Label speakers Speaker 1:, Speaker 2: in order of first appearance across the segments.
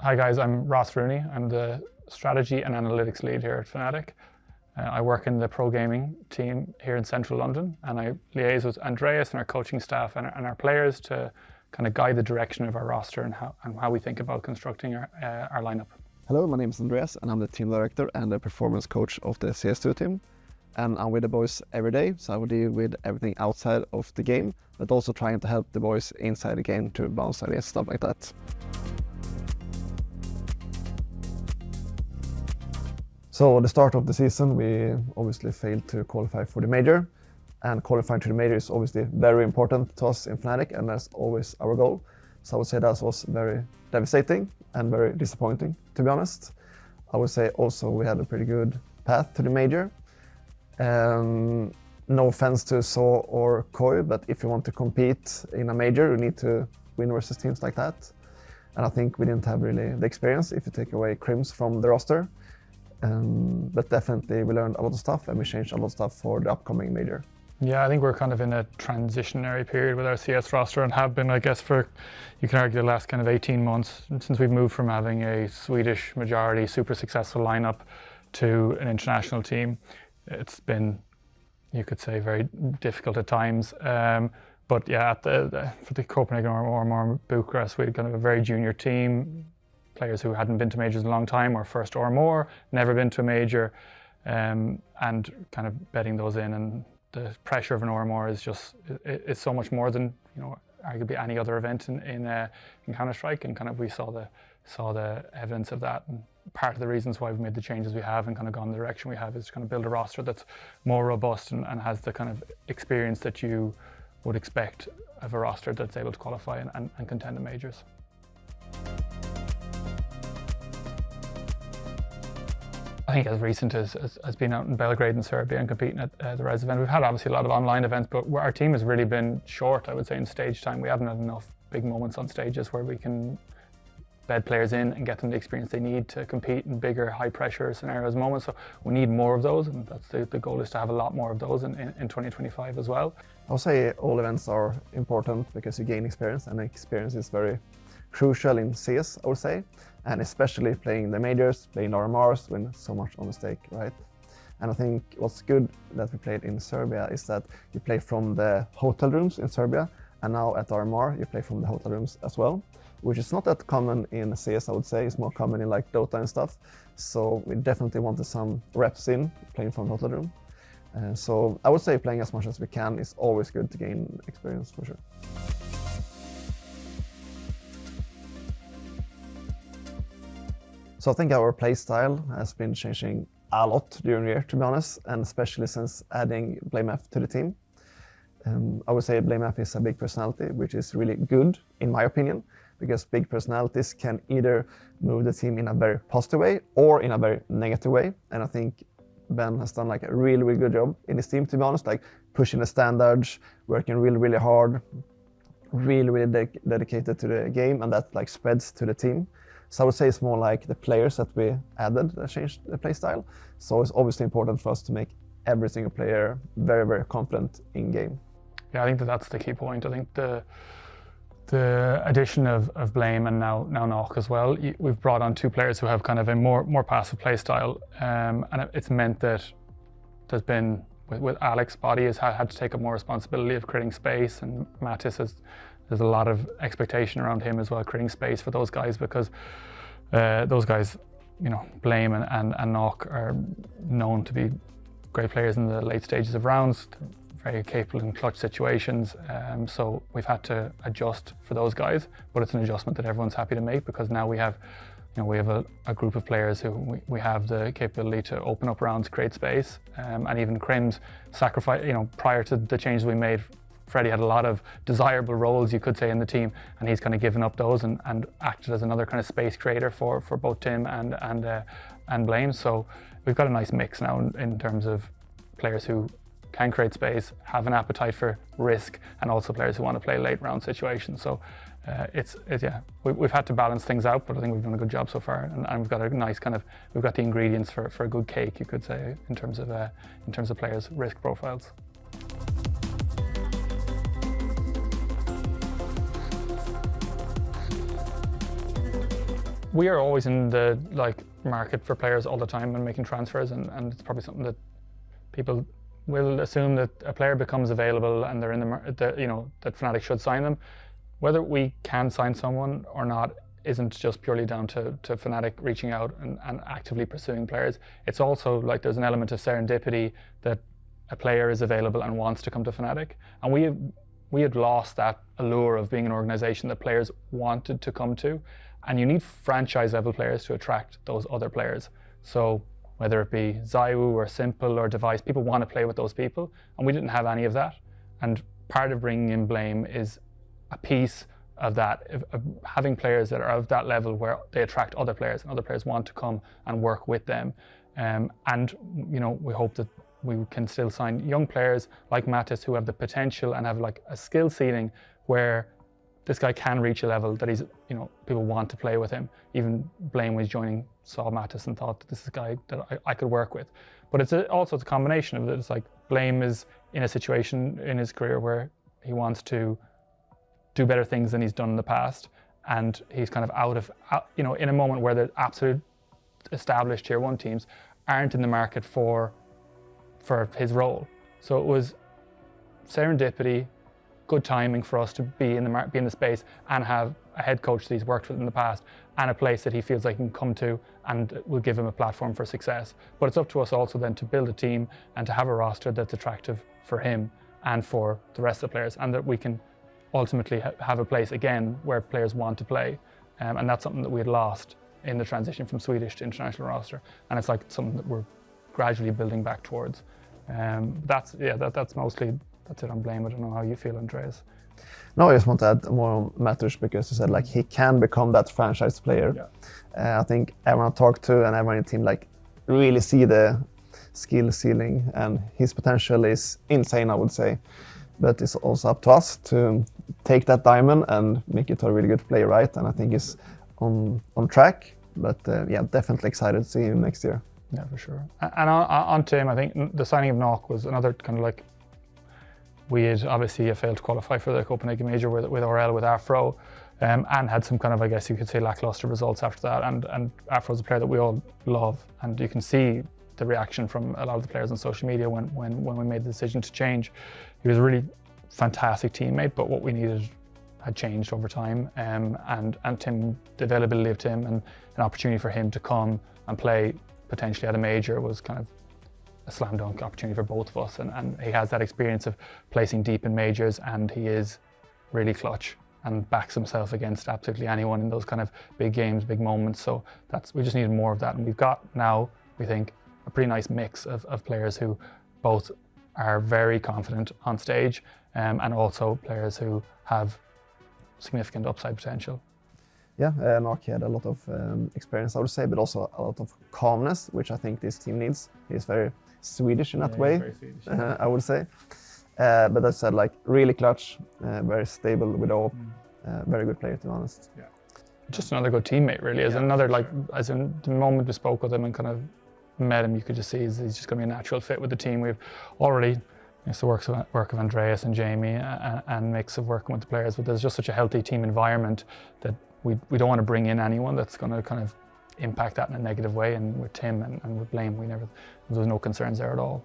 Speaker 1: Hi guys, I'm Ross Rooney. I'm the strategy and analytics lead here at Fnatic. I work in the pro gaming team here in central London, and I liaise with Andreas and our coaching staff and our players to kind of guide the direction of our roster and how we think about constructing our lineup.
Speaker 2: Hello, my name is Andreas and I'm the team director and the performance coach of the CS2 team. And I'm with the boys every day, so I will deal with everything outside of the game, but also trying to help the boys inside the game to bounce ideas, stuff like that. So at the start of the season, we obviously failed to qualify for the major, and qualifying to the major is obviously very important to us in Fnatic, and that's always our goal. So I would say that was very devastating and very disappointing, to be honest. I would say also we had a pretty good path to the major. No offense to So or Koi, but if you want to compete in a major, you need to win versus teams like that. And I think we didn't have really the experience if you take away Crims from the roster. But definitely we learned a lot of stuff and we changed a lot of stuff for the upcoming major.
Speaker 1: Yeah, I think we're kind of in a transitionary period with our CS roster and have been, I guess, for, you can argue, the last kind of 18 months since we've moved from having a Swedish majority super successful lineup to an international team. It's been, you could say, very difficult at times. But yeah, for the Copenhagen RMR Bucharest, we had kind of a very junior team, players who hadn't been to majors in a long time, or first or more, never been to a major, and kind of bedding those in. And the pressure of an RMR is just, it's so much more than, you know, arguably any other event in Counter-Strike, and kind of we saw the evidence of that. And part of the reasons why we've made the changes we have and kind of gone the direction we have is to kind of build a roster that's more robust and has the kind of experience that you would expect of a roster that's able to qualify and contend in majors. I think as recent as being out in Belgrade in Serbia and competing at the Res event. We've had obviously a lot of online events, but our team has really been short, I would say, in stage time. We haven't had enough big moments on stages where we can bed players in and get them the experience they need to compete in bigger, high pressure scenarios and moments. So we need more of those, and that's the goal, is to have a lot more of those in 2025 as well.
Speaker 2: I'll say all events are important because you gain experience, and experience is very crucial in CS, I would say, and especially playing the majors, playing the RMRs, when so much on stake, right? And I think what's good that we played in Serbia is that you play from the hotel rooms in Serbia, and now at RMR you play from the hotel rooms as well, which is not that common in CS, I would say. It's more common in like Dota and stuff. So we definitely wanted some reps in playing from the hotel room. So I would say playing as much as we can is always good to gain experience, for sure. So I think our playstyle has been changing a lot during the year, to be honest, and especially since adding BlameF to the team. I would say BlameF is a big personality, which is really good, in my opinion, because big personalities can either move the team in a very positive way or in a very negative way. And I think Ben has done like a really, really good job in his team, to be honest, like pushing the standards, working really, really hard, really, really dedicated to the game, and that like spreads to the team. So I would say it's more like the players that we added that changed the play style. So it's obviously important for us to make every single player very, very confident in game.
Speaker 1: Yeah, I think that's the key point. I think the addition of Blame and now Nawwk as well, we've brought on two players who have kind of a more passive play style, and it's meant that there's been, with Alex, Body has had to take up more responsibility of creating space, and Mattis there's a lot of expectation around him as well, creating space for those guys, because those guys, you know, Blame and Nawwk are known to be great players in the late stages of rounds, very capable in clutch situations. So we've had to adjust for those guys, but it's an adjustment that everyone's happy to make, because now we have, you know, we have a group of players who we have the capability to open up rounds, create space, and even Crims sacrifice, you know, prior to the changes we made, Freddie had a lot of desirable roles, you could say, in the team, and he's kind of given up those and acted as another kind of space creator for both Tim and Blame. So we've got a nice mix now in terms of players who can create space, have an appetite for risk, and also players who want to play late round situations. So yeah, we've had to balance things out, but I think we've done a good job so far, and we've got a nice kind of, we've got the ingredients for a good cake, you could say, in terms of players' risk profiles. we are always in the market for players all the time and making transfers, and it's probably something that people will assume that a player becomes available and they're in that Fnatic should sign them. Whether we can sign someone or not isn't just purely down to Fnatic reaching out and actively pursuing players. It's also like there's an element of serendipity that a player is available and wants to come to Fnatic, and we had lost that allure of being an organization that players wanted to come to, and you need franchise level players to attract those other players. So whether it be Zywoo or Simple or Device, people want to play with those people, and we didn't have any of that. And part of bringing in Blame is a piece of that, of having players that are of that level where they attract other players and other players want to come and work with them. And we hope that we can still sign young players like Mattis who have the potential and have like a skill ceiling where this guy can reach a level that he's, people want to play with him. Even Blame was joining, saw Mattis and thought that this is a guy that I could work with. But it's also the combination of it. It's like Blame is in a situation in his career where he wants to do better things than he's done in the past, and he's kind of in a moment where the absolute established tier 1 teams aren't in the market for his role. So it was serendipity, good timing for us to be in the space and have a head coach that he's worked with in the past and a place that he feels like he can come to and will give him a platform for success. But it's up to us also then to build a team and to have a roster that's attractive for him and for the rest of the players, and that we can ultimately have a place again where players want to play. And that's something that we had lost in the transition from Swedish to international roster. And it's like something that we're gradually building back towards. That's it on Blame. I don't know how you feel, Andreas.
Speaker 2: No, I just want to add more on Matters because you said like he can become that franchise player. Yeah. I think everyone I talk to and everyone in the team really see the skill ceiling, and his potential is insane, I would say. But it's also up to us to take that diamond and make it a really good player, right? And I think he's on track. But definitely excited to see him next year.
Speaker 1: Yeah, for sure. And on to him, I think the signing of Nawwk was another kind of like, we had obviously failed to qualify for the Copenhagen Major with RL, with Afro, and had some kind of, I guess you could say, lackluster results after that. And Afro's a player that we all love, and you can see the reaction from a lot of the players on social media when we made the decision to change. He was a really fantastic teammate, but what we needed had changed over time, and Tim, the availability of Tim and an opportunity for him to come and play potentially at a major was kind of a slam dunk opportunity for both of us, and he has that experience of placing deep in majors, and he is really clutch and backs himself against absolutely anyone in those kind of big games, big moments. So we just needed more of that, and we've got now, we think, a pretty nice mix of players who both are very confident on stage, and also players who have significant upside potential.
Speaker 2: Yeah, Nawwk had a lot of experience, I would say, but also a lot of calmness, which I think this team needs. He's very Swedish in that way, very Swedish, yeah. I would say. But as I said, really clutch, very stable with all, very good player, to be honest. Yeah.
Speaker 1: Just another good teammate, really. As as in the moment we spoke with him and kind of met him, you could just see he's just going to be a natural fit with the team. We've already, it's the work of Andreas and Jamie and mix of working with the players, but there's just such a healthy team environment that we don't want to bring in anyone that's going to kind of impact that in a negative way. And with Tim and with Blame, there was no concerns there at all.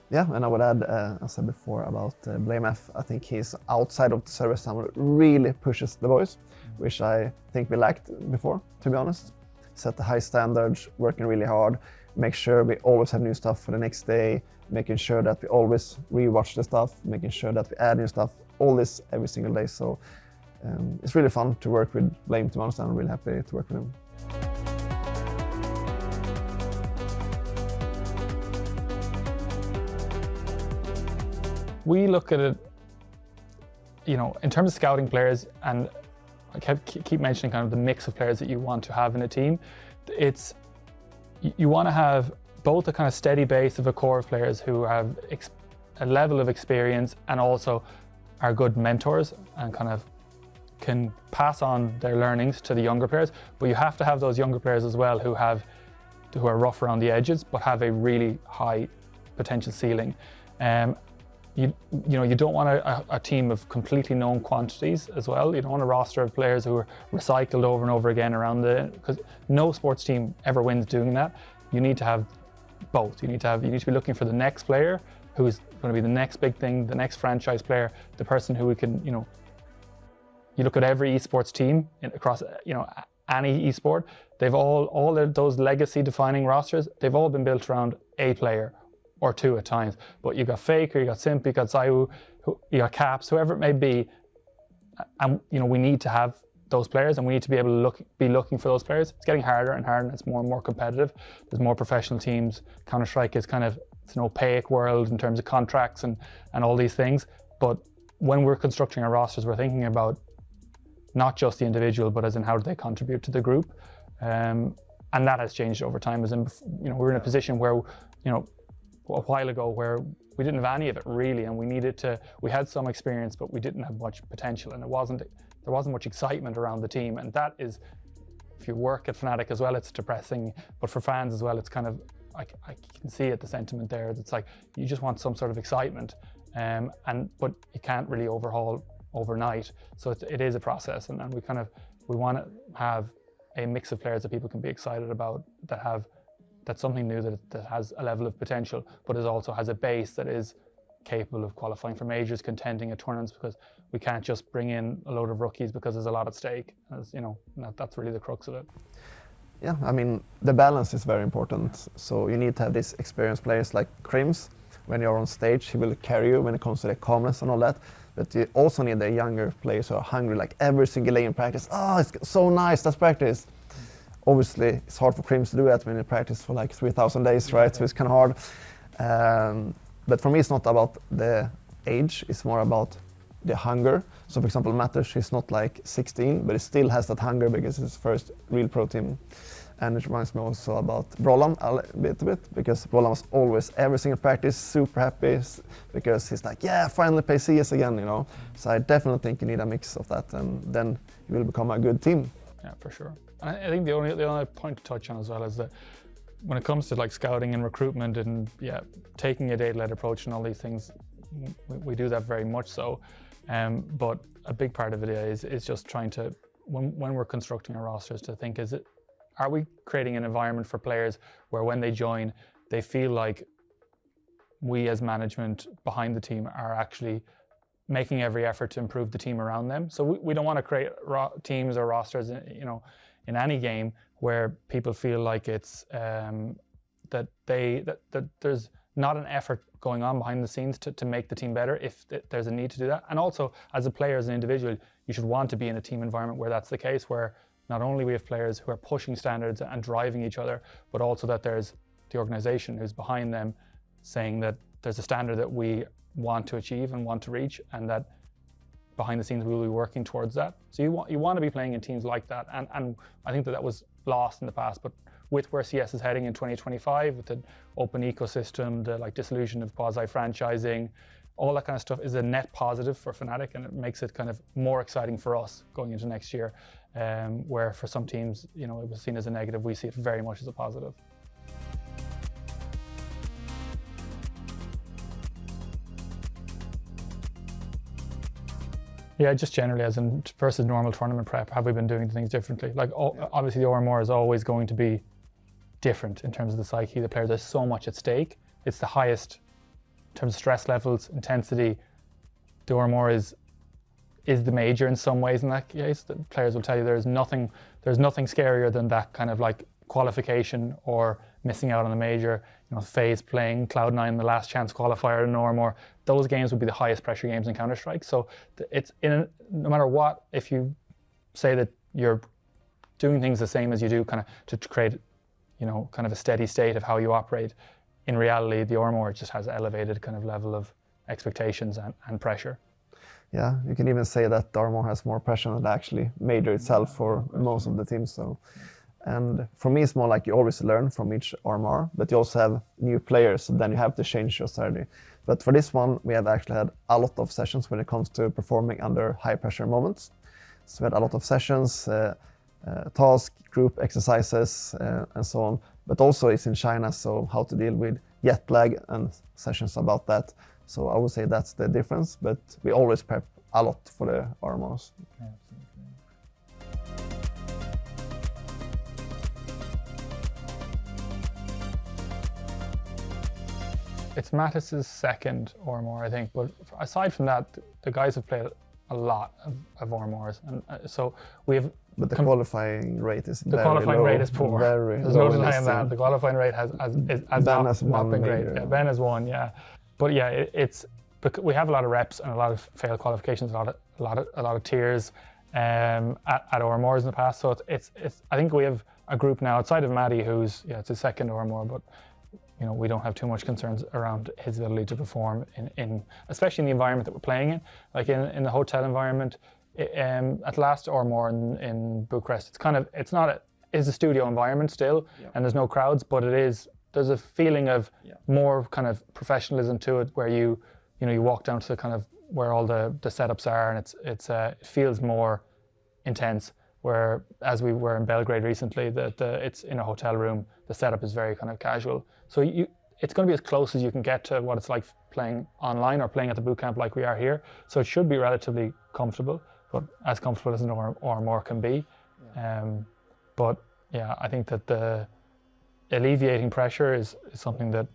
Speaker 2: Yeah, and I would add, as I said before about BlameF, I think he's outside of the service time, really pushes the boys, which I think we lacked before, to be honest. Set the high standards, working really hard, make sure we always have new stuff for the next day, making sure that we always rewatch the stuff, making sure that we add new stuff, all this every single day. So it's really fun to work with Blame, to be honest. I'm really happy to work with him.
Speaker 1: We look at it, in terms of scouting players, and I keep mentioning kind of the mix of players that you want to have in a team. You want to have both a kind of steady base of a core of players who have a level of experience and also are good mentors and kind of can pass on their learnings to the younger players. But you have to have those younger players as well who are rough around the edges but have a really high potential ceiling. you don't want a team of completely known quantities as well. You don't want a roster of players who are recycled over and over again because no sports team ever wins doing that. You need to have both. You need to be looking for the next player who's going to be the next big thing, the next franchise player, the person who we can, you look at every esports team across, any esport, they've all of those legacy defining rosters, they've all been built around a player or two at times. But you got Faker, you got Simp, you got Zayu, you got Caps, whoever it may be, and we need to have those players, and we need to be able to be looking for those players. It's getting harder and harder, and it's more and more competitive. There's more professional teams. Counter-Strike is it's an opaque world in terms of contracts and all these things. But when we're constructing our rosters, we're thinking about not just the individual, but as in how do they contribute to the group. And that has changed over time. As in, we're in a position where, a while ago where we didn't have any of it really, and we had some experience, but we didn't have much potential, and there wasn't much excitement around the team. And that is, if you work at Fnatic as well, it's depressing, but for fans as well, it's kind of, I can see it, the sentiment there. It's like, you just want some sort of excitement, but you can't really overhaul overnight. So it is a process, and we want to have a mix of players that people can be excited about, that's something new, that has a level of potential, but also has a base that is capable of qualifying for majors, contending at tournaments, because we can't just bring in a load of rookies because there's a lot at stake. That's really the crux of it.
Speaker 2: Yeah, I mean, the balance is very important. So you need to have these experienced players like Crims. When you're on stage, he will carry you when it comes to the calmness and all that. But you also need the younger players who are hungry, like every single day in practice. Oh, it's so nice, that's practice. Obviously, it's hard for Crims to do that when you practice for like 3,000 days, right? So it's kind of hard. But for me, it's not about the age, it's more about the hunger. So for example, Matters, he's not like 16, but he still has that hunger because it's his first real pro team. And it reminds me also about Brolan a bit, because Brolan was always, every single practice, super happy, because he's like, yeah, finally play CS again, So I definitely think you need a mix of that, and then you will become a good team.
Speaker 1: Yeah, for sure. And I think the only point to touch on as well is that when it comes to like scouting and recruitment and taking a data-led approach and all these things, we do that very much so. But a big part of it is just trying to, when we're constructing our rosters, to think, are we creating an environment for players where when they join, they feel like we as management behind the team are actually making every effort to improve the team around them. So we don't want to create teams or rosters, in any game where people feel like it's that there's not an effort going on behind the scenes to make the team better if there's a need to do that. And also, as a player, as an individual, you should want to be in a team environment where that's the case, where not only we have players who are pushing standards and driving each other, but also that there's the organization who's behind them saying that there's a standard that we want to achieve and want to reach, and that behind the scenes we'll be working towards that. So you want to be playing in teams like that, and I think that was lost in the past, but with where CS is heading in 2025, with the open ecosystem, the dissolution of quasi-franchising, all that kind of stuff is a net positive for Fnatic, and it makes it kind of more exciting for us going into next year, where for some teams, it was seen as a negative. We see it very much as a positive. Yeah, just generally, as in versus normal tournament prep, have we been doing things differently? Obviously the RMR is always going to be different in terms of the psyche of the player. There's so much at stake. It's the highest in terms of stress levels, intensity. The RMR is the major in some ways in that case. The players will tell you there's nothing scarier than that kind of qualification or missing out on the major. FaZe playing Cloud9 in the last chance qualifier in RMR. Those games would be the highest pressure games in Counter-Strike. So it's no matter what, if you say that you're doing things the same as you do kind of to create, kind of a steady state of how you operate, in reality, the RMR just has elevated kind of level of expectations and pressure.
Speaker 2: Yeah, you can even say that the RMR has more pressure than actually Major itself for most of the teams. So, and for me, it's more like you always learn from each RMR, but you also have new players, so then you have to change your strategy. But for this one, we have actually had a lot of sessions when it comes to performing under high pressure moments. So we had a lot of sessions, task, group exercises, and so on. But also it's in China, so how to deal with jet lag and sessions about that. So I would say that's the difference, but we always prep a lot for the RMRs.
Speaker 1: Yeah, it's Mattis's second RMR, I think, but aside from that, the guys have played a lot of RMRs, and so we have.
Speaker 2: But the qualifying rate is
Speaker 1: the
Speaker 2: very
Speaker 1: qualifying
Speaker 2: low,
Speaker 1: rate is poor. There's no denying that. The qualifying rate has not been great. Yeah, Ben has won, yeah, but yeah, it's because we have a lot of reps and a lot of failed qualifications, a lot of tiers at RMRs in the past. So it's I think we have a group now outside of Matty, who's it's his second RMR, but we don't have too much concerns around his ability to perform in especially in the environment that we're playing in, like in the hotel environment. At last RMR in Bucharest, it's a studio environment still, and there's no crowds, but there's a feeling of more kind of professionalism to it, where you walk down to the kind of where all the setups are, and it feels more intense. Where as we were in Belgrade recently, it's in a hotel room, the setup is very kind of casual. So it's going to be as close as you can get to what it's like playing online or playing at the boot camp like we are here. So it should be relatively comfortable, but as comfortable as an RMR can be. But yeah, I think that the alleviating pressure is something that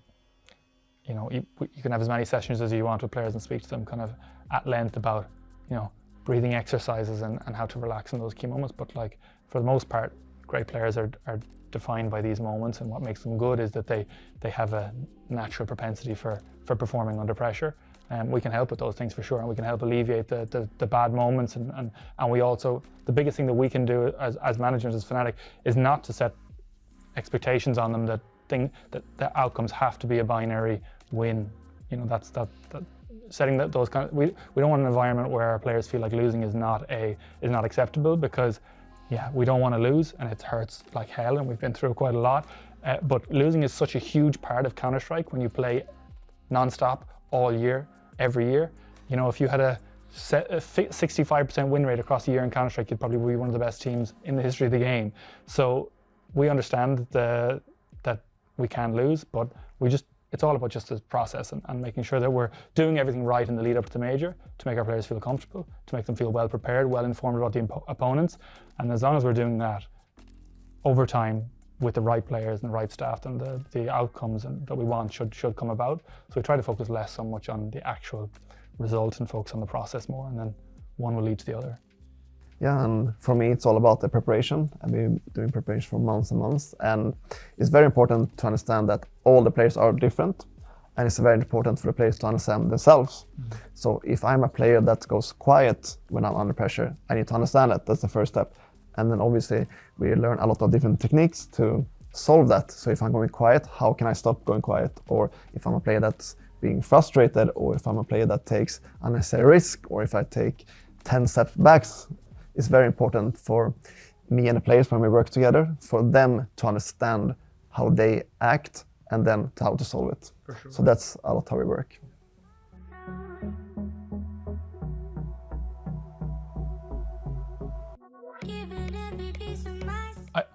Speaker 1: you can have as many sessions as you want with players and speak to them kind of at length about breathing exercises and how to relax in those key moments. But like for the most part, great players are defined by these moments, and what makes them good is that they have a natural propensity for performing under pressure. And we can help with those things for sure, and we can help alleviate the bad moments, and we also, the biggest thing that we can do as managers, as Fnatic, is not to set expectations on them that the outcomes have to be a binary win. That's setting those kind of, we don't want an environment where our players feel like losing is not acceptable, because we don't want to lose, and it hurts like hell, and we've been through quite a lot. But losing is such a huge part of Counter-Strike when you play non-stop all year, every year. If you had a 65% win rate across the year in Counter-Strike, you'd probably be one of the best teams in the history of the game. So we understand that we can lose, but it's all about just the process and making sure that we're doing everything right in the lead up to the major to make our players feel comfortable, to make them feel well prepared, well informed about the opponents. And as long as we're doing that over time with the right players and the right staff, then the outcomes that we want should come about. So we try to focus less so much on the actual result and focus on the process more, and then one will lead to the other.
Speaker 2: Yeah, and for me, it's all about the preparation. I've been doing preparation for months and months, and it's very important to understand that all the players are different, and it's very important for the players to understand themselves. Mm-hmm. So if I'm a player that goes quiet when I'm under pressure, I need to understand that. That's the first step. And then obviously we learn a lot of different techniques to solve that. So if I'm going quiet, how can I stop going quiet? Or if I'm a player that's being frustrated, or if I'm a player that takes unnecessary risk, or if I take 10 steps back, it's very important for me and the players when we work together, for them to understand how they act and then how to solve it. For sure. So that's a lot how we work.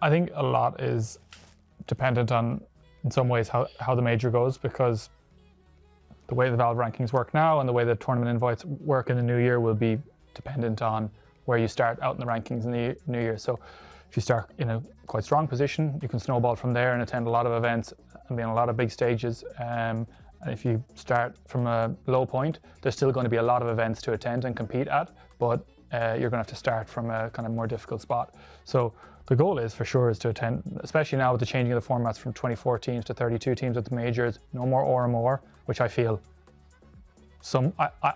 Speaker 1: I think a lot is dependent on, in some ways, how the major goes, because the way the Valve rankings work now and the way the tournament invites work in the new year will be dependent on where you start out in the rankings in the new year. So if you start in a quite strong position, you can snowball from there and attend a lot of events and be on a lot of big stages. And if you start from a low point, there's still going to be a lot of events to attend and compete at, but you're going to have to start from a kind of more difficult spot. So the goal is, for sure, is to attend, especially now with the changing of the formats from 24 teams to 32 teams at the majors, no more RMR, which I feel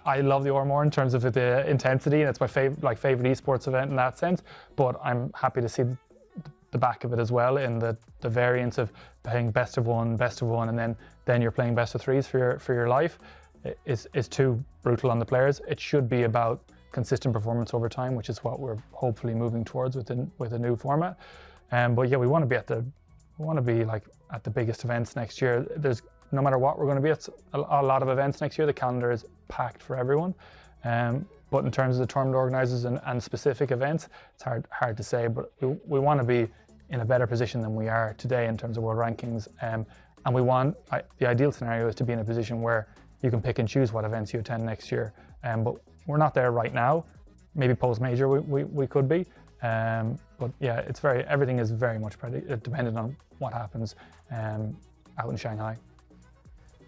Speaker 1: I love the RMR in terms of the intensity, and it's my favorite esports event in that sense, but I'm happy to see the back of it as well, in the variance of playing best of one, and then you're playing best of threes for your life is too brutal on the players. It should be about consistent performance over time, which is what we're hopefully moving towards with a new format. But yeah, we want to be like at the biggest events next year. No matter what, we're going to be at a lot of events next year. The calendar is packed for everyone. But in terms of the tournament organisers and specific events, it's hard to say. But we want to be in a better position than we are today in terms of world rankings. And the ideal scenario is to be in a position where you can pick and choose what events you attend next year. But we're not there right now. Maybe post-major we could be. But yeah, everything is very much dependent on what happens out in Shanghai.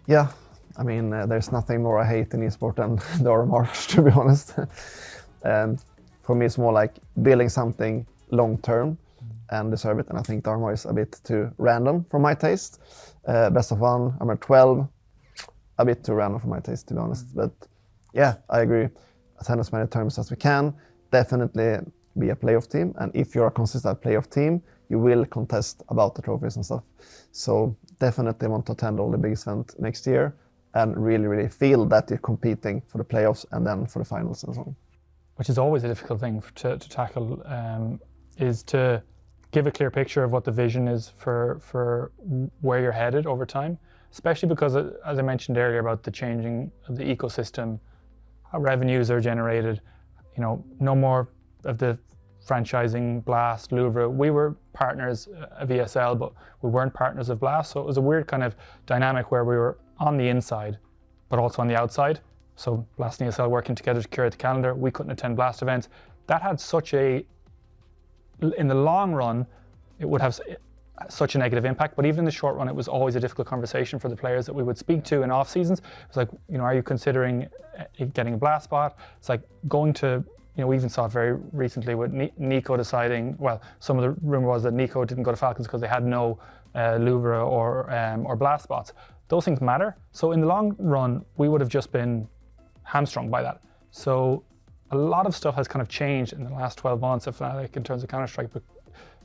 Speaker 2: Yeah, I mean, there's nothing more I hate in esports than the RMRs, to be honest. For me, it's more like building something long-term and deserve it. And I think the RMR is a bit too random for my taste. Best of 1, RMR 12, a bit too random for my taste, to be honest. But yeah, I agree. Attend as many terms as we can. Definitely be a playoff team. And if you're a consistent playoff team, you will contest about the trophies and stuff. So definitely want to attend all the big events next year and really, really feel that you're competing for the playoffs and then for the finals and so on.
Speaker 1: Which is always a difficult thing to tackle, is to give a clear picture of what the vision is for where you're headed over time, especially because, as I mentioned earlier, about the changing of the ecosystem, how revenues are generated, no more of the franchising Blast, Louvre. We were partners of ESL, but we weren't partners of Blast, so it was a weird kind of dynamic where we were on the inside, but also on the outside. So Blast and ESL working together to curate the calendar. We couldn't attend Blast events. That had in the long run, it would have such a negative impact, but even in the short run, it was always a difficult conversation for the players that we would speak to in off seasons. It's like, are you considering getting a Blast spot? It's like going to, we even saw it very recently with Nico deciding, well, some of the rumor was that Nico didn't go to Falcons because they had no Louvre or Blast spots. Those things matter. So in the long run, we would have just been hamstrung by that. So a lot of stuff has kind of changed in the last 12 months of Fnatic in terms of Counter-Strike,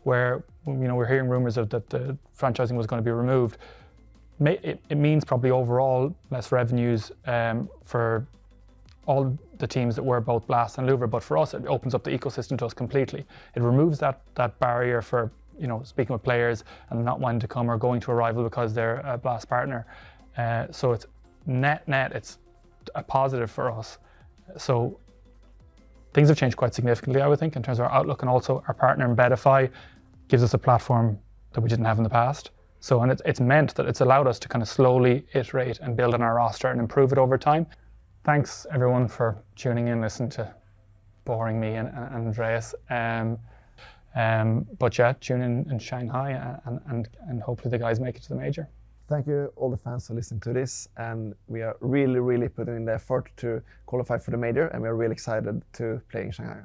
Speaker 1: where we're hearing rumors of that the franchising was going to be removed. It means probably overall less revenues for all the teams that were both Blast and Louvre, but for us it opens up the ecosystem to us completely. It removes that barrier for speaking with players and not wanting to come or going to a rival because they're a Blast partner. So it's net it's a positive for us. So things have changed quite significantly, I would think, in terms of our outlook, and also our partner in Bedify gives us a platform that we didn't have in the past. So, and it's meant that it's allowed us to kind of slowly iterate and build on our roster and improve it over time. Thanks everyone for tuning in, listening to boring me and Andreas. But yeah, tune in Shanghai and hopefully the guys make it to the major.
Speaker 2: Thank you all the fans for listening to this, and we are really, really putting in the effort to qualify for the major, and we are really excited to play in Shanghai.